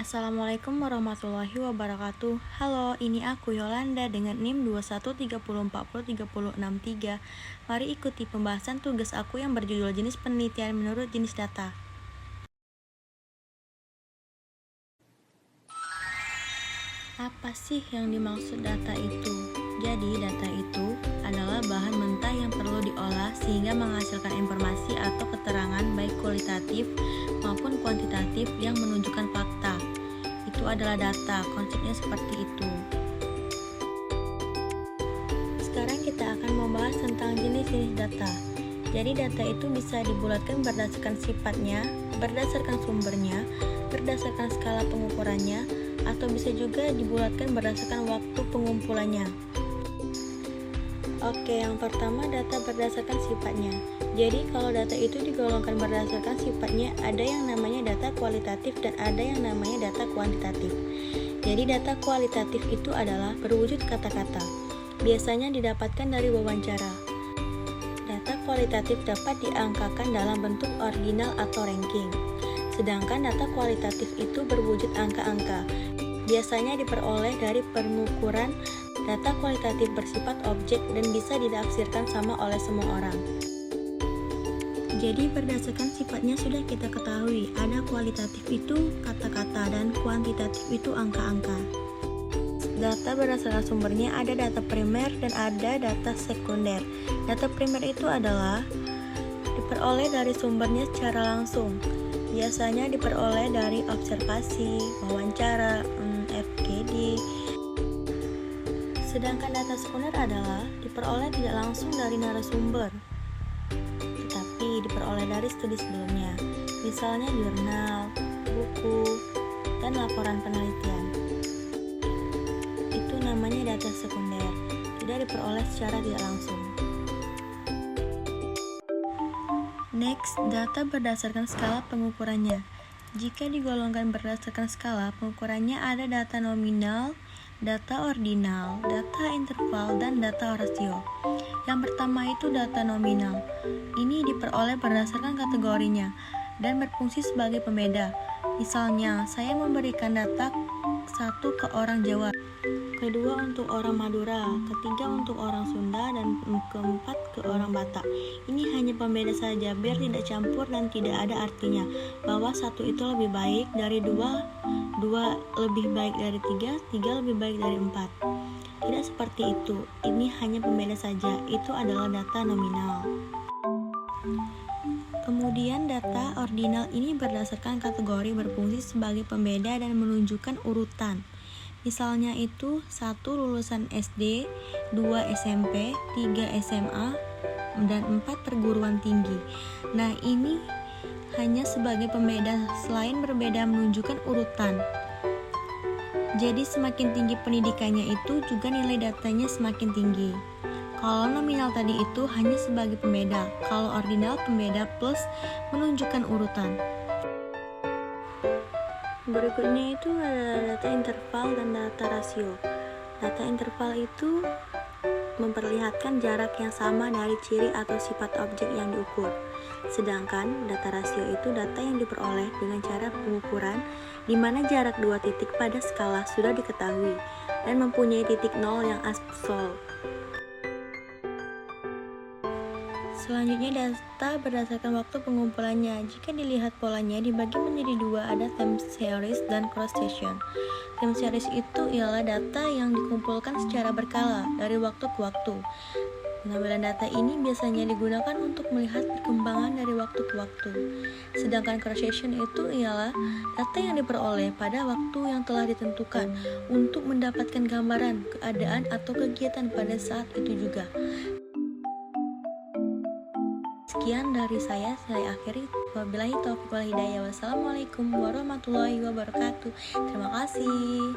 Assalamualaikum warahmatullahi wabarakatuh. Halo, ini aku Yolanda dengan NIM 2130403063. Mari ikuti pembahasan tugas aku yang berjudul jenis penelitian menurut jenis data. Apa sih yang dimaksud data itu? Jadi, data itu adalah bahan mentah yang perlu diolah sehingga menghasilkan informasi atau keterangan baik kualitatif maupun kuantitatif yang menunjukkan fakta. Itu adalah data, konsepnya seperti itu. Sekarang kita akan membahas tentang jenis-jenis data. Jadi data itu bisa dibulatkan berdasarkan sifatnya, berdasarkan sumbernya, berdasarkan skala pengukurannya, atau bisa juga dibulatkan berdasarkan waktu pengumpulannya. Oke, yang pertama data berdasarkan sifatnya. Jadi kalau data itu digolongkan berdasarkan sifatnya, ada yang namanya data kualitatif dan ada yang namanya data kuantitatif. Jadi data kualitatif itu adalah berwujud kata-kata. Biasanya didapatkan dari wawancara. Data kualitatif dapat diangkakan dalam bentuk ordinal atau ranking. Sedangkan data kualitatif itu berwujud angka-angka. Biasanya diperoleh dari pengukuran. Data kualitatif bersifat objek dan bisa ditafsirkan sama oleh semua orang. Jadi berdasarkan sifatnya sudah kita ketahui, ada kualitatif itu kata-kata dan kuantitatif itu angka-angka. Data berdasarkan sumbernya ada data primer dan ada data sekunder. Data primer itu adalah diperoleh dari sumbernya secara langsung. Biasanya diperoleh dari observasi, wawancara, FGD. Sedangkan data sekunder adalah diperoleh tidak langsung dari narasumber, tetapi diperoleh dari studi sebelumnya, misalnya jurnal, buku, dan laporan penelitian. Itu namanya data sekunder, tidak diperoleh secara tidak langsung. Next, data berdasarkan skala pengukurannya. Jika digolongkan berdasarkan skala pengukurannya ada data nominal, data ordinal, data interval, dan data rasio. Yang pertama itu data nominal. Ini diperoleh berdasarkan kategorinya dan berfungsi sebagai pembeda. Misalnya, saya memberikan data 1 ke orang Jawa, kedua untuk orang Madura, ketiga untuk orang Sunda, dan keempat ke orang Batak. Ini hanya pembeda saja biar tidak campur dan tidak ada artinya bahwa 1 itu lebih baik dari 2, 2 lebih baik dari 3, 3 lebih baik dari 4. Tidak seperti itu, ini hanya pembeda saja, itu adalah data nominal. Kemudian data ordinal ini berdasarkan kategori berfungsi sebagai pembeda dan menunjukkan urutan. Misalnya itu 1 lulusan SD, 2 SMP, 3 SMA, dan 4 perguruan tinggi. Nah ini hanya sebagai pembeda, selain berbeda menunjukkan urutan. Jadi semakin tinggi pendidikannya itu juga nilai datanya semakin tinggi. Kalau nominal tadi itu hanya sebagai pembeda, kalau ordinal pembeda plus menunjukkan urutan. Berikutnya itu ada data interval dan data rasio. Data interval itu memperlihatkan jarak yang sama dari ciri atau sifat objek yang diukur. Sedangkan data rasio itu data yang diperoleh dengan cara pengukuran di mana jarak 2 titik pada skala sudah diketahui dan mempunyai titik nol yang absolut. Selanjutnya data berdasarkan waktu pengumpulannya. Jika dilihat polanya dibagi menjadi 2, ada time series dan cross section. Time series itu ialah data yang dikumpulkan secara berkala dari waktu ke waktu. Pengambilan data ini biasanya digunakan untuk melihat perkembangan dari waktu ke waktu. Sedangkan cross section itu ialah data yang diperoleh pada waktu yang telah ditentukan untuk mendapatkan gambaran keadaan atau kegiatan pada saat itu juga. Sekian dari saya akhiri. Wabillahi taufiq wal hidayah. Wassalamualaikum warahmatullahi wabarakatuh. Terima kasih.